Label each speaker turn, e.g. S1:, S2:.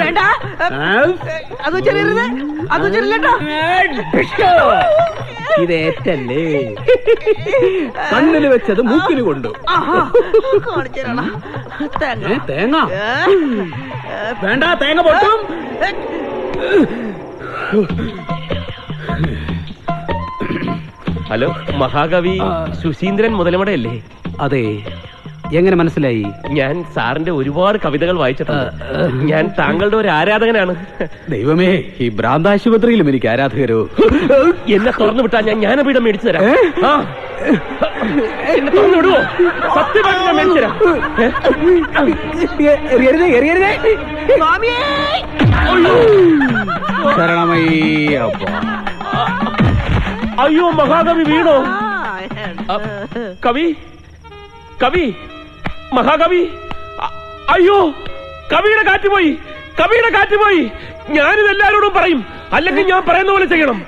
S1: വേണ്ട, അത് ചെറിയരുത്, അത് ചെറിയല്ലോ.
S2: ഇതേറ്റല്ലേ കണ്ണില് വെച്ചത് മൂക്കിന് കൊണ്ടു. തേങ്ങ വേണ്ട, തേങ്ങ പൊട്ടും.
S3: ഹലോ, മഹാകവി സുശീന്ദ്രൻ മുതലമടയല്ലേ?
S2: അതെ, എങ്ങനെ മനസ്സിലായി?
S3: ഞാൻ സാറിന്റെ ഒരുപാട് കവിതകൾ വായിച്ചിട്ടുണ്ട്. ഞാൻ താങ്കളുടെ ഒരു ആരാധകനാണ്.
S2: ദൈവമേ, ഈ ഭ്രാന്താശുപത്രിയിലും എനിക്ക് ആരാധകരോ.
S3: എന്നെ തുറന്നു വിട്ടാ ഞാൻ ജ്ഞാനപീഠം മേടിച്ചു തരാം. എന്നെ തുറന്നു വിടുവോ? സത്യമായിട്ട് ഞാൻ മേടിച്ചു തരാം.
S2: ശരണമയ്യപ്പ.
S3: അയ്യോ, മഹാകവി വീണോ? കവി, കവി, മഹാകവി. അയ്യോ, കവിയുടെ കാറ്റ് പോയി, കവിയുടെ കാറ്റ് പോയി. ഞാനിത് എല്ലാവരോടും പറയും, അല്ലെങ്കിൽ ഞാൻ പറയുന്ന പോലെ ചെയ്യണം.